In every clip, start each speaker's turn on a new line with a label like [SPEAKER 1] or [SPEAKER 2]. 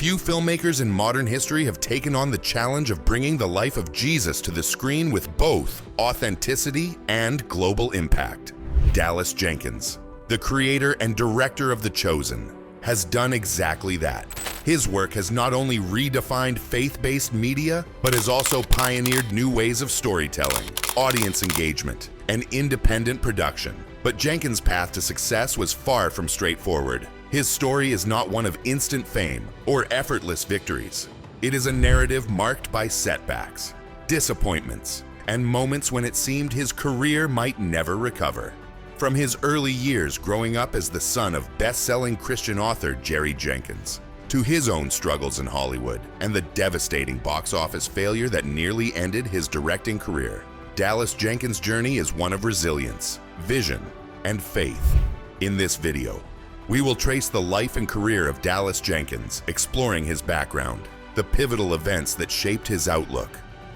[SPEAKER 1] Few filmmakers in modern history have taken on the challenge of bringing the life of Jesus to the screen with both authenticity and global impact. Dallas Jenkins, the creator and director of The Chosen, has done exactly that. His work has not only redefined faith-based media, but has also pioneered new ways of storytelling, audience engagement, and independent production. But Jenkins' path to success was far from straightforward. His story is not one of instant fame or effortless victories. It is a narrative marked by setbacks, disappointments, and moments when it seemed his career might never recover. From his early years growing up as the son of best-selling Christian author Jerry Jenkins, to his own struggles in Hollywood and the devastating box office failure that nearly ended his directing career, Dallas Jenkins' journey is one of resilience, vision, and faith. In this video, we will trace the life and career of Dallas Jenkins, exploring his background, the pivotal events that shaped his outlook,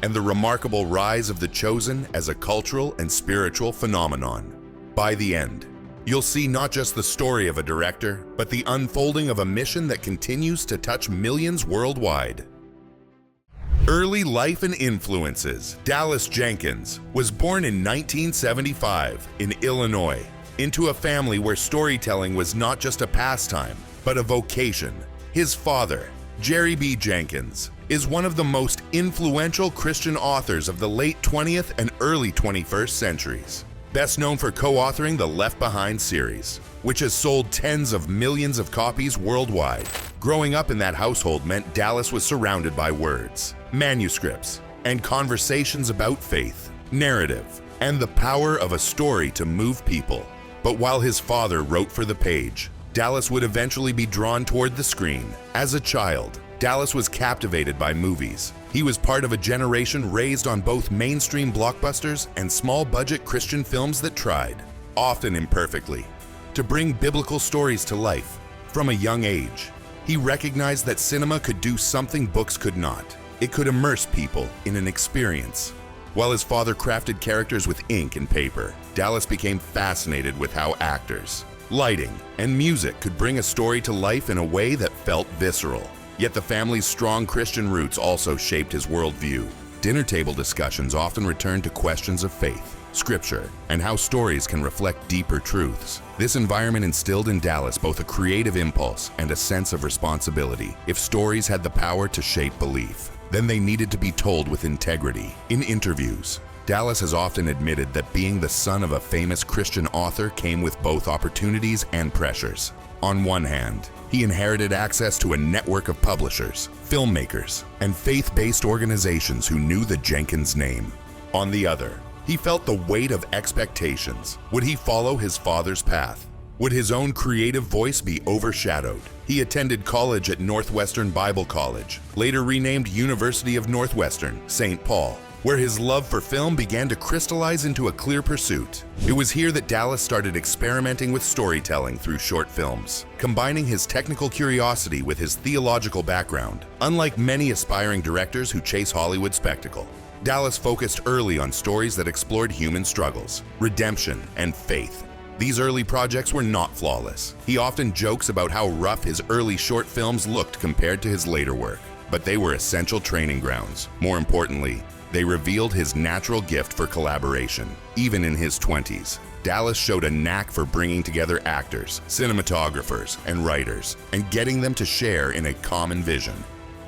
[SPEAKER 1] and the remarkable rise of The Chosen as a cultural and spiritual phenomenon. By the end, you'll see not just the story of a director, but the unfolding of a mission that continues to touch millions worldwide. Early life and influences. Dallas Jenkins was born in 1975 in Illinois, into a family where storytelling was not just a pastime, but a vocation. His father, Jerry B. Jenkins, is one of the most influential Christian authors of the late 20th and early 21st centuries. Best known for co-authoring the Left Behind series, which has sold tens of millions of copies worldwide. Growing up in that household meant Dallas was surrounded by words, manuscripts, and conversations about faith, narrative, and the power of a story to move people. But while his father wrote for the page, Dallas would eventually be drawn toward the screen. As a child, Dallas was captivated by movies. He was part of a generation raised on both mainstream blockbusters and small-budget Christian films that tried, often imperfectly, to bring biblical stories to life. From a young age, he recognized that cinema could do something books could not. It could immerse people in an experience. While his father crafted characters with ink and paper, Dallas became fascinated with how actors, lighting, and music could bring a story to life in a way that felt visceral. Yet the family's strong Christian roots also shaped his worldview. Dinner table discussions often returned to questions of faith, scripture, and how stories can reflect deeper truths. This environment instilled in Dallas both a creative impulse and a sense of responsibility. If stories had the power to shape belief, then they needed to be told with integrity. In interviews, Dallas has often admitted that being the son of a famous Christian author came with both opportunities and pressures. On one hand, he inherited access to a network of publishers, filmmakers, and faith-based organizations who knew the Jenkins name. On the other, he felt the weight of expectations. Would he follow his father's path? Would his own creative voice be overshadowed? He attended college at Northwestern Bible College, later renamed University of Northwestern, St. Paul, where his love for film began to crystallize into a clear pursuit. It was here that Dallas started experimenting with storytelling through short films, combining his technical curiosity with his theological background. Unlike many aspiring directors who chase Hollywood spectacle, Dallas focused early on stories that explored human struggles, redemption, and faith. These early projects were not flawless. He often jokes about how rough his early short films looked compared to his later work, but they were essential training grounds. More importantly, they revealed his natural gift for collaboration. Even in his 20s, Dallas showed a knack for bringing together actors, cinematographers, and writers, and getting them to share in a common vision.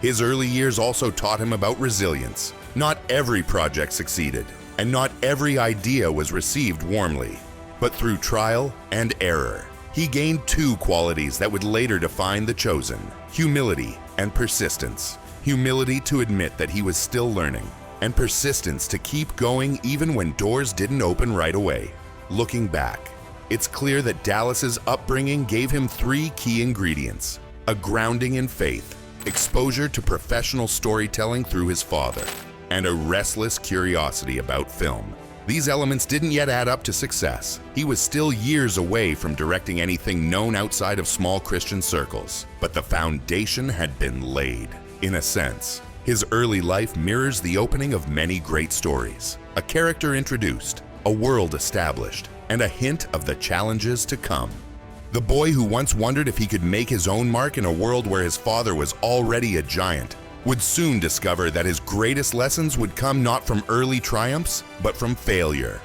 [SPEAKER 1] His early years also taught him about resilience. Not every project succeeded, and not every idea was received warmly. But through trial and error, he gained two qualities that would later define The Chosen: humility and persistence. Humility to admit that he was still learning, and persistence to keep going even when doors didn't open right away. Looking back, it's clear that Dallas's upbringing gave him three key ingredients: a grounding in faith, exposure to professional storytelling through his father, and a restless curiosity about film. These elements didn't yet add up to success. He was still years away from directing anything known outside of small Christian circles, but the foundation had been laid. In a sense, his early life mirrors the opening of many great stories. A character introduced, a world established, and a hint of the challenges to come. The boy who once wondered if he could make his own mark in a world where his father was already a giant would soon discover that his greatest lessons would come not from early triumphs, but from failure.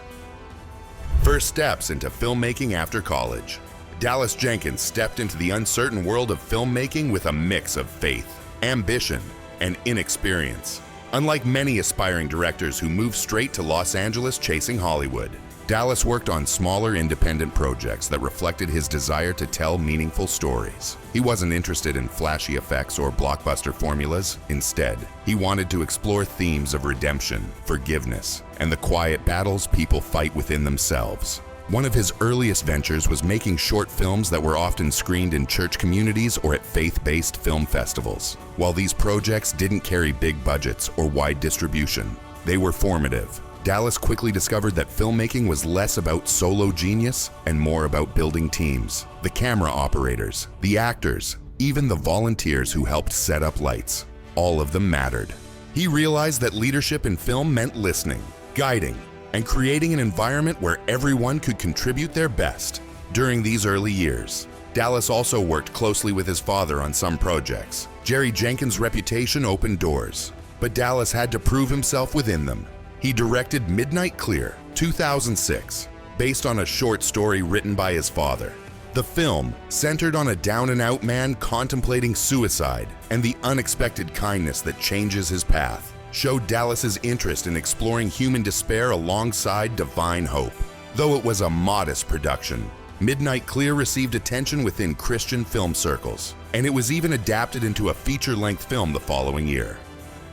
[SPEAKER 1] First steps into filmmaking after college. Dallas Jenkins stepped into the uncertain world of filmmaking with a mix of faith, ambition, and inexperience. Unlike many aspiring directors who move straight to Los Angeles chasing Hollywood, Dallas worked on smaller independent projects that reflected his desire to tell meaningful stories. He wasn't interested in flashy effects or blockbuster formulas. Instead, he wanted to explore themes of redemption, forgiveness, and the quiet battles people fight within themselves. One of his earliest ventures was making short films that were often screened in church communities or at faith-based film festivals. While these projects didn't carry big budgets or wide distribution, they were formative. Dallas quickly discovered that filmmaking was less about solo genius and more about building teams. The camera operators, the actors, even the volunteers who helped set up lights. All of them mattered. He realized that leadership in film meant listening, guiding, and creating an environment where everyone could contribute their best. During these early years, Dallas also worked closely with his father on some projects. Jerry Jenkins' reputation opened doors, but Dallas had to prove himself within them. He directed Midnight Clear, 2006, based on a short story written by his father. The film centered on a down-and-out man contemplating suicide and the unexpected kindness that changes his path, showed Dallas's interest in exploring human despair alongside divine hope. Though it was a modest production, Midnight Clear received attention within Christian film circles, and it was even adapted into a feature-length film the following year.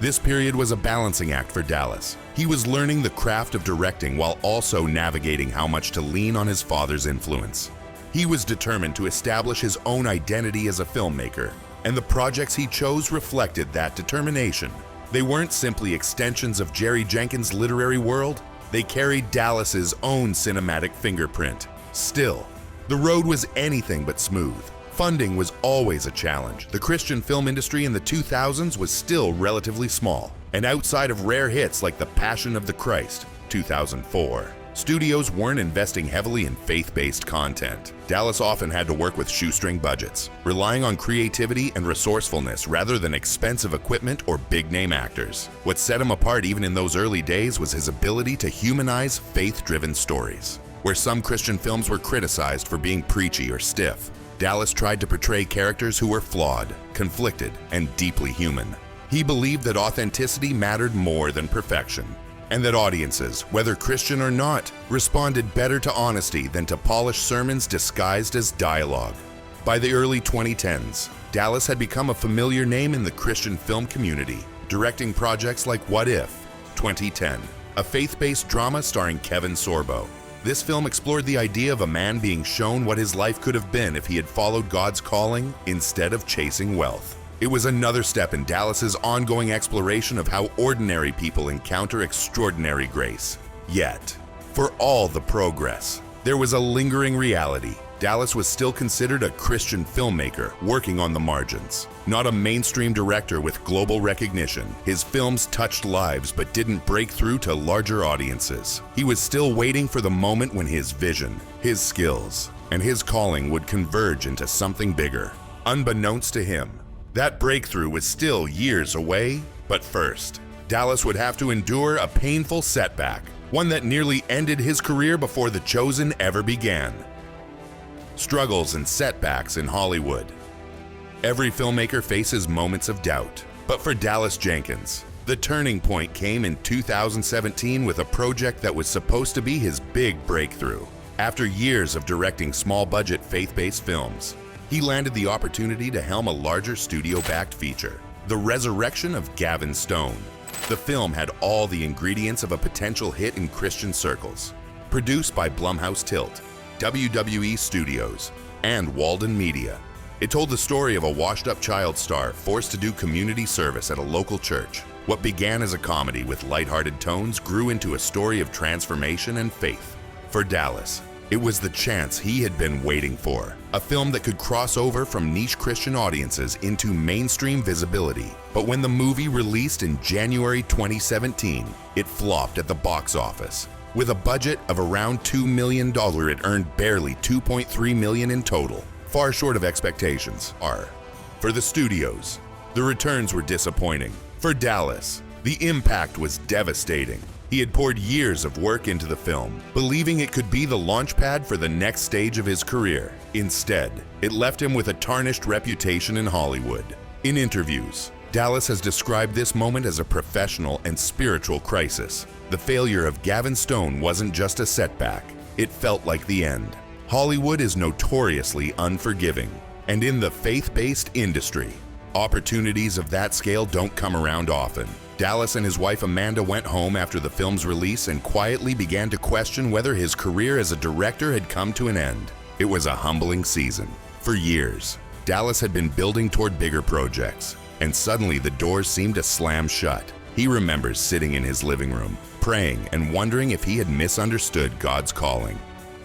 [SPEAKER 1] This period was a balancing act for Dallas. He was learning the craft of directing while also navigating how much to lean on his father's influence. He was determined to establish his own identity as a filmmaker, and the projects he chose reflected that determination. They weren't simply extensions of Jerry Jenkins' literary world, they carried Dallas's own cinematic fingerprint. Still, the road was anything but smooth. Funding was always a challenge. The Christian film industry in the 2000s was still relatively small, and outside of rare hits like The Passion of the Christ, 2004, studios weren't investing heavily in faith-based content. Dallas often had to work with shoestring budgets, relying on creativity and resourcefulness rather than expensive equipment or big-name actors. What set him apart even in those early days was his ability to humanize faith-driven stories. Where some Christian films were criticized for being preachy or stiff, Dallas tried to portray characters who were flawed, conflicted, and deeply human. He believed that authenticity mattered more than perfection, and that audiences, whether Christian or not, responded better to honesty than to polished sermons disguised as dialogue. By the early 2010s, Dallas had become a familiar name in the Christian film community, directing projects like What If? 2010, a faith-based drama starring Kevin Sorbo. This film explored the idea of a man being shown what his life could have been if he had followed God's calling instead of chasing wealth. It was another step in Dallas's ongoing exploration of how ordinary people encounter extraordinary grace. Yet, for all the progress, there was a lingering reality. Dallas was still considered a Christian filmmaker working on the margins. Not a mainstream director with global recognition, his films touched lives but didn't break through to larger audiences. He was still waiting for the moment when his vision, his skills, and his calling would converge into something bigger. Unbeknownst to him, that breakthrough was still years away, but first, Dallas would have to endure a painful setback, one that nearly ended his career before The Chosen ever began. Struggles and setbacks in Hollywood. Every filmmaker faces moments of doubt, but for Dallas Jenkins, the turning point came in 2017 with a project that was supposed to be his big breakthrough. After years of directing small-budget faith-based films, he landed the opportunity to helm a larger studio-backed feature, The Resurrection of Gavin Stone. The film had all the ingredients of a potential hit in Christian circles. Produced by Blumhouse Tilt, WWE Studios, and Walden Media. It told the story of a washed-up child star forced to do community service at a local church. What began as a comedy with lighthearted tones grew into a story of transformation and faith. For Dallas, it was the chance he had been waiting for. A film that could cross over from niche Christian audiences into mainstream visibility. But when the movie released in January 2017, it flopped at the box office. With a budget of around $2 million, it earned barely $2.3 million in total, far short of expectations. For the studios, the returns were disappointing. For Dallas, the impact was devastating. He had poured years of work into the film, believing it could be the launchpad for the next stage of his career. Instead, it left him with a tarnished reputation in Hollywood. In interviews, Dallas has described this moment as a professional and spiritual crisis. The failure of Gavin Stone wasn't just a setback, it felt like the end. Hollywood is notoriously unforgiving, and in the faith-based industry, opportunities of that scale don't come around often. Dallas and his wife Amanda went home after the film's release and quietly began to question whether his career as a director had come to an end. It was a humbling season. For years, Dallas had been building toward bigger projects, and suddenly the doors seemed to slam shut. He remembers sitting in his living room, praying and wondering if he had misunderstood God's calling.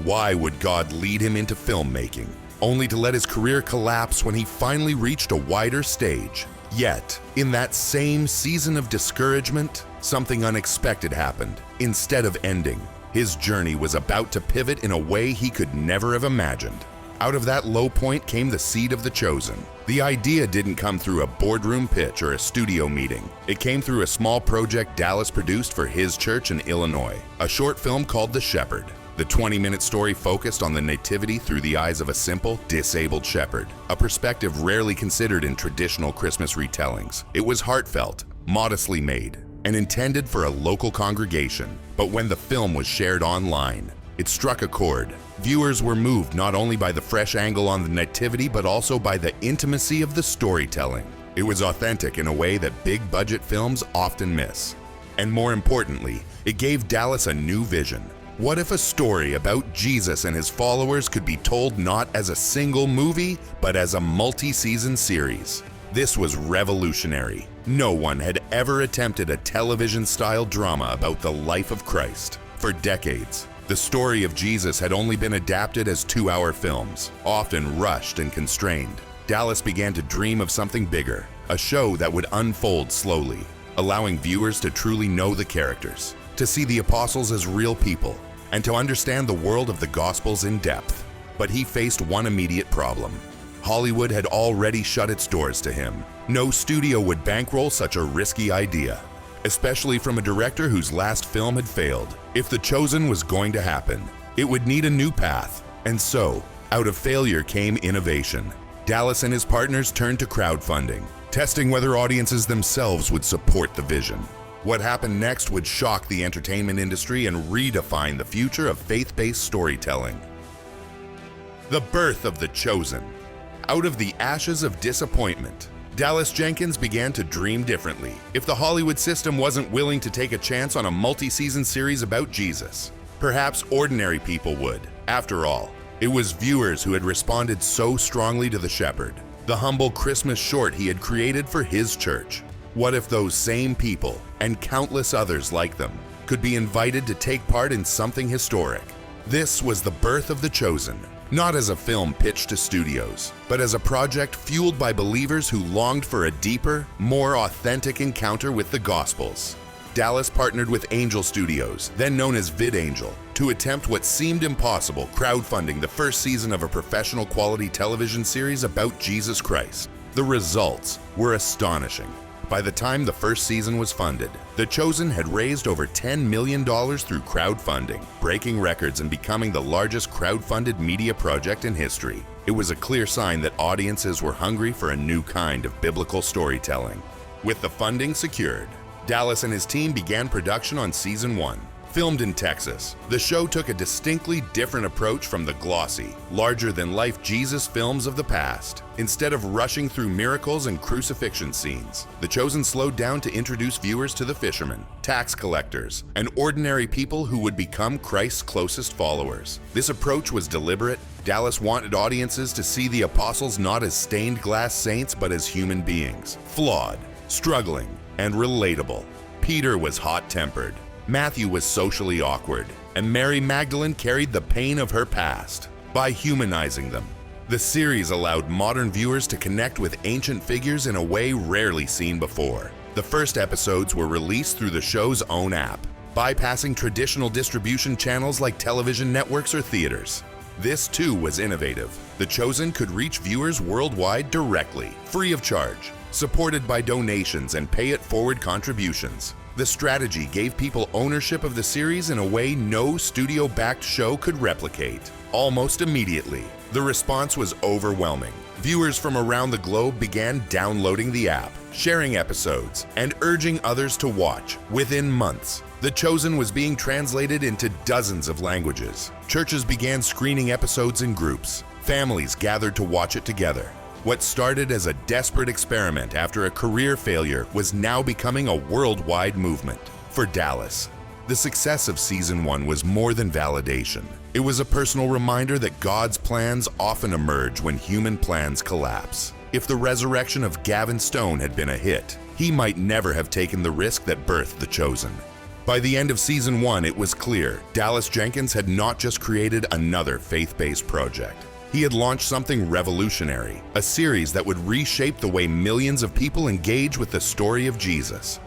[SPEAKER 1] Why would God lead him into filmmaking, only to let his career collapse when he finally reached a wider stage? Yet, in that same season of discouragement, something unexpected happened. Instead of ending, his journey was about to pivot in a way he could never have imagined. Out of that low point came the seed of The Chosen. The idea didn't come through a boardroom pitch or a studio meeting. It came through a small project Dallas produced for his church in Illinois, a short film called The Shepherd. The 20-minute story focused on the nativity through the eyes of a simple, disabled shepherd, a perspective rarely considered in traditional Christmas retellings. It was heartfelt, modestly made, and intended for a local congregation. But when the film was shared online, it struck a chord. Viewers were moved not only by the fresh angle on the nativity, but also by the intimacy of the storytelling. It was authentic in a way that big-budget films often miss. And more importantly, it gave Dallas a new vision. What if a story about Jesus and his followers could be told not as a single movie, but as a multi-season series? This was revolutionary. No one had ever attempted a television-style drama about the life of Christ. For decades, the story of Jesus had only been adapted as 2-hour films, often rushed and constrained. Dallas began to dream of something bigger, a show that would unfold slowly, allowing viewers to truly know the characters, to see the apostles as real people, and to understand the world of the Gospels in depth. But he faced one immediate problem. Hollywood had already shut its doors to him. No studio would bankroll such a risky idea, especially from a director whose last film had failed. If The Chosen was going to happen, it would need a new path. And so, out of failure came innovation. Dallas and his partners turned to crowdfunding, testing whether audiences themselves would support the vision. What happened next would shock the entertainment industry and redefine the future of faith-based storytelling. The birth of The Chosen. Out of the ashes of disappointment, Dallas Jenkins began to dream differently. If the Hollywood system wasn't willing to take a chance on a multi-season series about Jesus, perhaps ordinary people would. After all, it was viewers who had responded so strongly to The Shepherd, the humble Christmas short he had created for his church. What if those same people, and countless others like them, could be invited to take part in something historic? This was the birth of The Chosen, not as a film pitched to studios, but as a project fueled by believers who longed for a deeper, more authentic encounter with the Gospels. Dallas partnered with Angel Studios, then known as VidAngel, to attempt what seemed impossible, crowdfunding the first season of a professional quality television series about Jesus Christ. The results were astonishing. By the time the first season was funded, The Chosen had raised over $10 million through crowdfunding, breaking records and becoming the largest crowdfunded media project in history. It was a clear sign that audiences were hungry for a new kind of biblical storytelling. With the funding secured, Dallas and his team began production on Season 1. Filmed in Texas, the show took a distinctly different approach from the glossy, larger-than-life Jesus films of the past. Instead of rushing through miracles and crucifixion scenes, The Chosen slowed down to introduce viewers to the fishermen, tax collectors, and ordinary people who would become Christ's closest followers. This approach was deliberate. Dallas wanted audiences to see the apostles not as stained glass saints but as human beings, flawed, struggling, and relatable. Peter was hot-tempered. Matthew was socially awkward, and Mary Magdalene carried the pain of her past. By humanizing them, the series allowed modern viewers to connect with ancient figures in a way rarely seen before. The first episodes were released through the show's own app, bypassing traditional distribution channels like television networks or theaters. This too was innovative. The Chosen could reach viewers worldwide directly, free of charge, supported by donations and pay-it-forward contributions. The strategy gave people ownership of the series in a way no studio-backed show could replicate. Almost immediately, the response was overwhelming. Viewers from around the globe began downloading the app, sharing episodes, and urging others to watch. Within months, The Chosen was being translated into dozens of languages. Churches began screening episodes in groups. Families gathered to watch it together. What started as a desperate experiment after a career failure was now becoming a worldwide movement. For Dallas, the success of Season 1 was more than validation. It was a personal reminder that God's plans often emerge when human plans collapse. If the resurrection of Gavin Stone had been a hit, he might never have taken the risk that birthed The Chosen. By the end of Season 1, it was clear Dallas Jenkins had not just created another faith-based project. He had launched something revolutionary, a series that would reshape the way millions of people engage with the story of Jesus.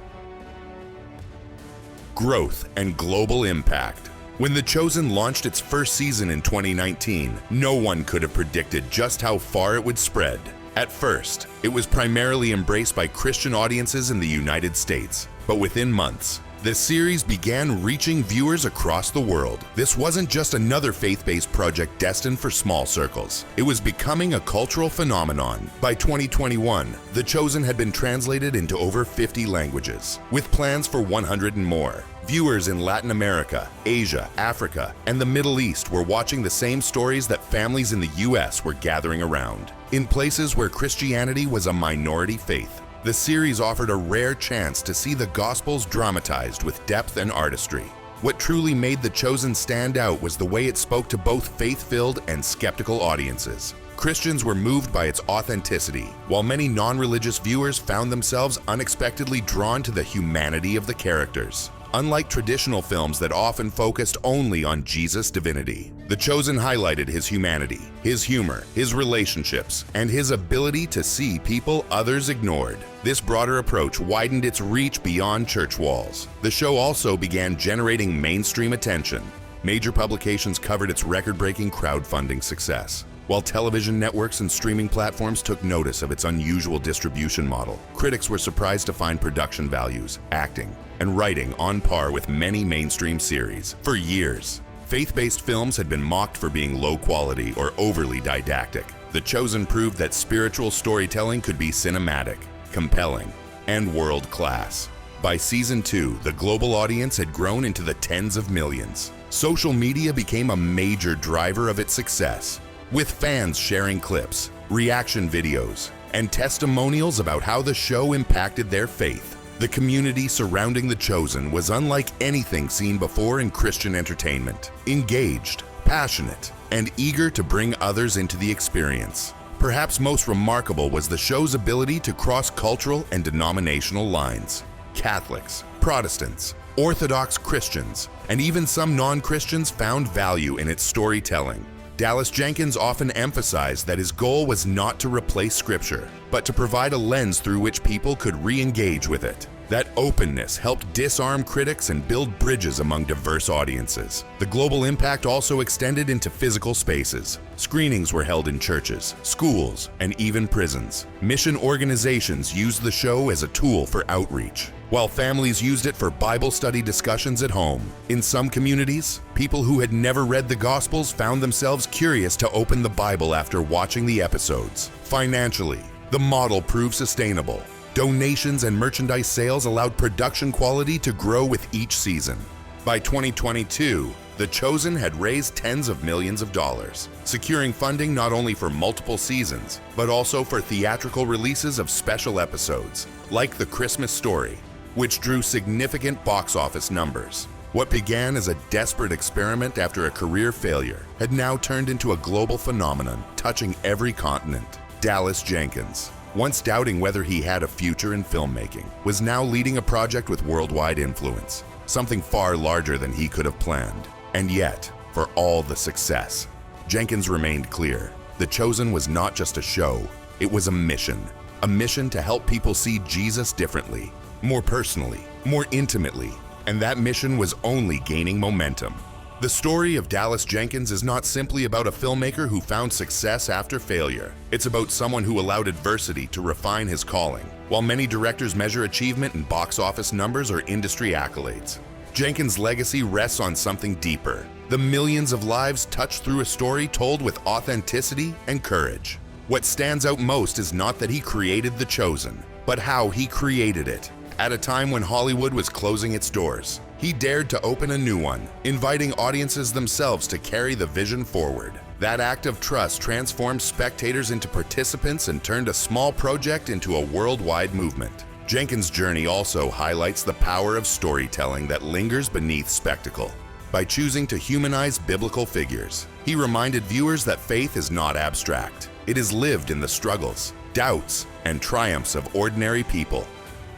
[SPEAKER 1] Growth and global impact. When The Chosen launched its first season in 2019, no one could have predicted just how far it would spread. At first, it was primarily embraced by Christian audiences in the United States, but within months, the series began reaching viewers across the world. This wasn't just another faith-based project destined for small circles. It was becoming a cultural phenomenon. By 2021, The Chosen had been translated into over 50 languages, with plans for 100 and more. Viewers in Latin America, Asia, Africa, and the Middle East were watching the same stories that families in the US were gathering around. In places where Christianity was a minority faith, the series offered a rare chance to see the Gospels dramatized with depth and artistry. What truly made The Chosen stand out was the way it spoke to both faith-filled and skeptical audiences. Christians were moved by its authenticity, while many non-religious viewers found themselves unexpectedly drawn to the humanity of the characters. Unlike traditional films that often focused only on Jesus' divinity, The Chosen highlighted his humanity, his humor, his relationships, and his ability to see people others ignored. This broader approach widened its reach beyond church walls. The show also began generating mainstream attention. Major publications covered its record-breaking crowdfunding success, while television networks and streaming platforms took notice of its unusual distribution model. Critics were surprised to find production values, acting, and writing on par with many mainstream series. For years, faith-based films had been mocked for being low quality or overly didactic. The Chosen proved that spiritual storytelling could be cinematic, compelling, and world-class. By Season 2, the global audience had grown into the tens of millions. Social media became a major driver of its success, with fans sharing clips, reaction videos, and testimonials about how the show impacted their faith. The community surrounding The Chosen was unlike anything seen before in Christian entertainment. Engaged, passionate, and eager to bring others into the experience. Perhaps most remarkable was the show's ability to cross cultural and denominational lines. Catholics, Protestants, Orthodox Christians, and even some non-Christians found value in its storytelling. Dallas Jenkins often emphasized that his goal was not to replace Scripture, but to provide a lens through which people could re-engage with it. That openness helped disarm critics and build bridges among diverse audiences. The global impact also extended into physical spaces. Screenings were held in churches, schools, and even prisons. Mission organizations used the show as a tool for outreach, while families used it for Bible study discussions at home. In some communities, people who had never read the Gospels found themselves curious to open the Bible after watching the episodes. Financially, the model proved sustainable. Donations and merchandise sales allowed production quality to grow with each season. By 2022, The Chosen had raised tens of millions of dollars, securing funding not only for multiple seasons, but also for theatrical releases of special episodes, like The Christmas Story, which drew significant box office numbers. What began as a desperate experiment after a career failure had now turned into a global phenomenon, touching every continent. Dallas Jenkins, once doubting whether he had a future in filmmaking, was now leading a project with worldwide influence, something far larger than he could have planned. And yet, for all the success, Jenkins remained clear. The Chosen was not just a show, it was a mission to help people see Jesus differently, more personally, more intimately, and that mission was only gaining momentum. The story of Dallas Jenkins is not simply about a filmmaker who found success after failure. It's about someone who allowed adversity to refine his calling. While many directors measure achievement in box office numbers or industry accolades, Jenkins' legacy rests on something deeper: the millions of lives touched through a story told with authenticity and courage. What stands out most is not that he created The Chosen, but how he created it. At a time when Hollywood was closing its doors, he dared to open a new one, inviting audiences themselves to carry the vision forward. That act of trust transformed spectators into participants and turned a small project into a worldwide movement. Jenkins' journey also highlights the power of storytelling that lingers beneath spectacle. By choosing to humanize biblical figures, he reminded viewers that faith is not abstract. It is lived in the struggles, doubts, and triumphs of ordinary people.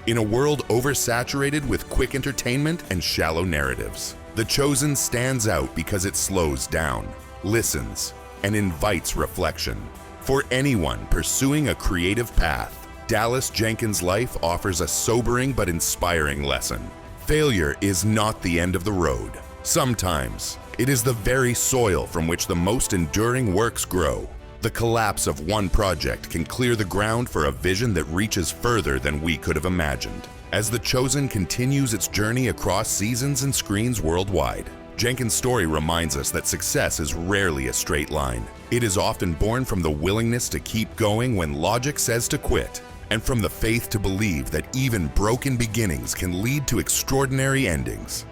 [SPEAKER 1] In a world oversaturated with quick entertainment and shallow narratives, The Chosen stands out because it slows down, listens, and invites reflection. For anyone pursuing a creative path, Dallas Jenkins' life offers a sobering but inspiring lesson. Failure is not the end of the road. Sometimes, it is the very soil from which the most enduring works grow. The collapse of one project can clear the ground for a vision that reaches further than we could have imagined. As The Chosen continues its journey across seasons and screens worldwide, Jenkins' story reminds us that success is rarely a straight line. It is often born from the willingness to keep going when logic says to quit, and from the faith to believe that even broken beginnings can lead to extraordinary endings.